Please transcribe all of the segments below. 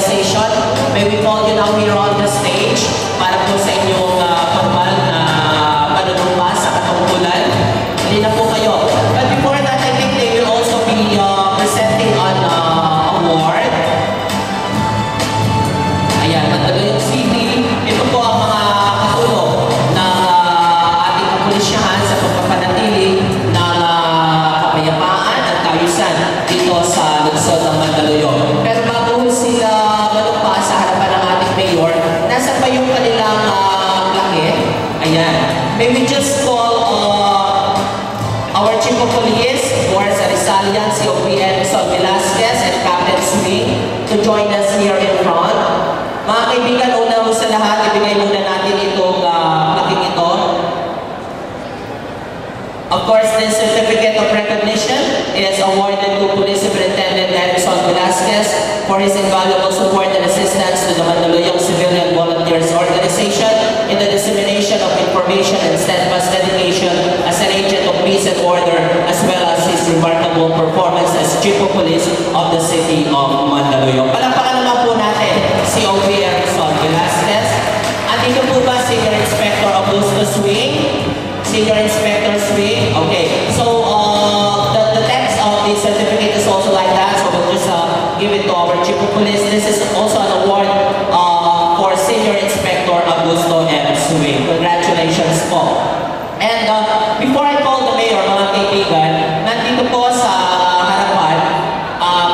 Organization. May we call you now here on the stage para po sa inyong formal na panunumpa sa katungkulan. Hindi na po kayo. But before that, I think they will also be presenting an award. Ayan, Mandaluyong City. Ito po ang mga katulong ng ating kapulisyahan sa pagpapanatili ng kapayapaan at kaayusan dito sa lungsod ng Mandaluyong. Pero bago sila malumpa sa harapan ng ating mayor, nasa pa yung kanilang plaque? Ayan. May we just call our Chief of Police, Boris Arisalian, COPN Sol Velasquez, and Captain Swing to join us here in front. Mga kaibigan, una mo sa lahat, ibigay muna natin itong plaque ito. Of course, this certificate of recognition is awarded to Police Superintendent Edson Velasquez for his invaluable support and assistance to the Mandaluyong Civilian Volunteers Organization in the dissemination of information and steadfast dedication as an agent of peace and order, as well as his remarkable performance as Chief of Police of the City of Mandaluyong. Palakpakan naman po natin si O.P. Edson Velasquez. At ito po ba Senior Inspector Augusto Swing? Senior Inspector Swing. Okay, so the text of the certificate is also like that, so we'll just give it to our Chief of Police. This is also an award for Senior Inspector Augusto M. Swing. Congratulations po. And before I call the Mayor, mga kaibigan, nandito po sa harapan,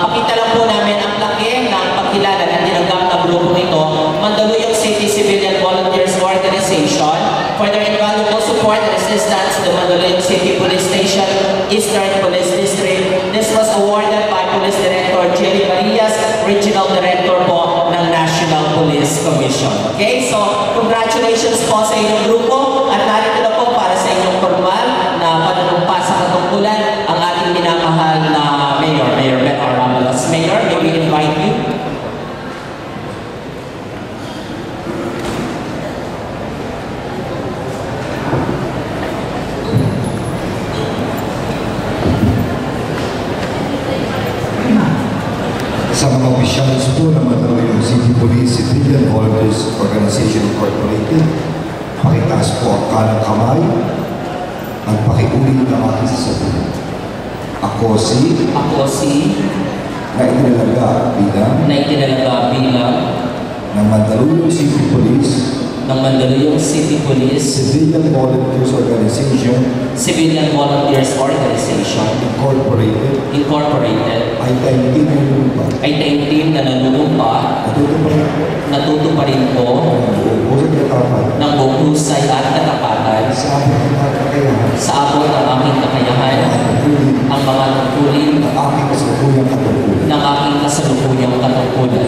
pakita lang po namin ang plaque ng pagkilala ng tinanggap na grupo ito, Mandaluyong City Civilian Volunteers Organization, for their invaluable support and assistance to the Mandaluyong City Police Station, Eastern Police District. This was awarded by Police Director Jerry Marias, Regional Director po ng National Police Commission. Okay, so congratulations po sa inyong grupo at narito na po para sa inyong formal na panunumpa sa katungkulan ang ating minamahal na Mayor, Mayor Ben Aramalas. Mayor, may we invite you? Sa mga opisyalis po ng Mandaluyong City Police Civilian Volunteers Organization Incorporated, pakitaas po ang kanang kamay at pakiulit ng aking sasabihin. Ako si na itinalaga bilang ng Mandaluyong City Police Civilian Volunteers Organization Incorporated ay taimtim na nanunumpa natutuparin ko ng buong husay at katapatan sa abot ng aking kakayahan ang mga tungkulin ng aking kasalukuyang katungkulan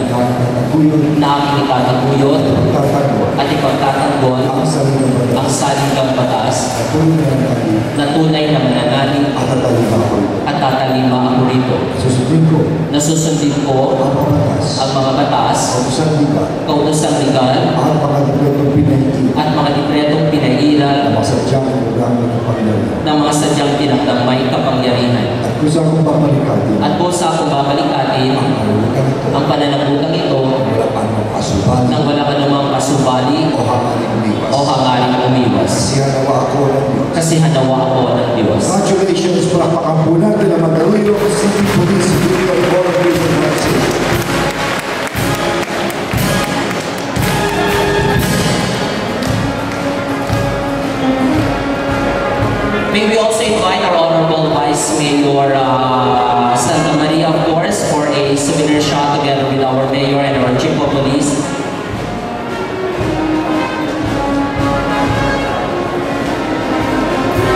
na aking itataguyod at ipagtatanggol ang saligang batas na tunay na mananalig at tatalima ako rito. Nasusundin ko ang mga batas, kautosang legal at mga dekretong pinairal ng mga sadyang tinakdang may kapangyarihan. At kung sa akong babalikatin ang pananagutan ito nang wala anumang kasubali o hangaring umiwas. Kasi hanawa ako ng Diyos. Congratulations, palakpakan po natin ang Mandaluyong City Police Civilian Volunteers Organization. May we also invite our Honorable Vice Mayor Santa Maria, of course, for a souvenir shot together with our Mayor and our Chief of Police.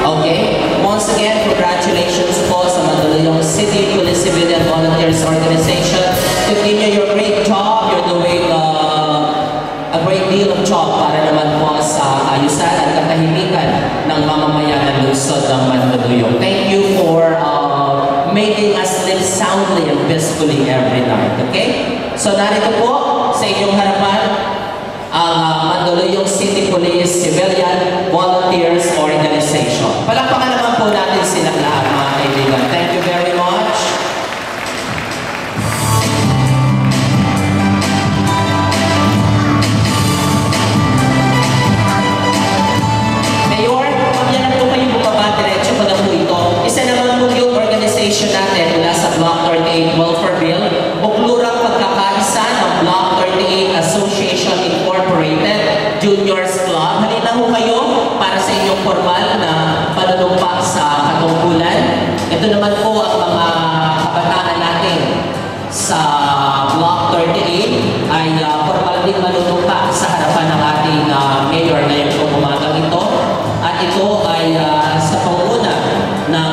Okay, once again, congratulations po sa Mandaluyong City Police Civilian Volunteers Organization. Continue your great job. You're doing a great deal of job para naman po sa ayusan at katahimikan ng mamamayan ng lungsod ng Mandaluyong. Thank you for making us live soundly and peacefully every night. Okay? So narito po sa inyong harapan ang Mandaluyong City Police Civilian Volunteers Organization. Palakpakan naman po natin silang lahat, mga kaibigan. Thank you very much. Block 38 Welfare Bill, uklurang pagkakaisa ng Block 38 Association Incorporated Juniors Club. Halina ho kayo para sa inyong formal na panunumpa sa katungkulan. Ito naman po ang mga kabataan natin sa Block 38 ay formal din manunumpa sa harapan ng ating mayor ngayong umagang ito. At ito ay sa panguna ng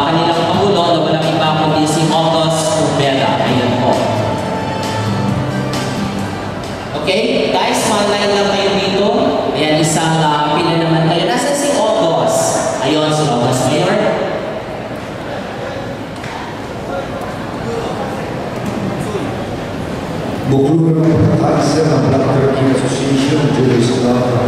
kanilang pangulo na walang iba kundi si August Ubeda. Ayan po. Okay, guys, mag-line lang kayo dito. Ayan, isang pila naman kayo. Nasaan si August? Ayun, si August Mayor. Buklurang pagkakaisa ng Block 38 Association Juniors Club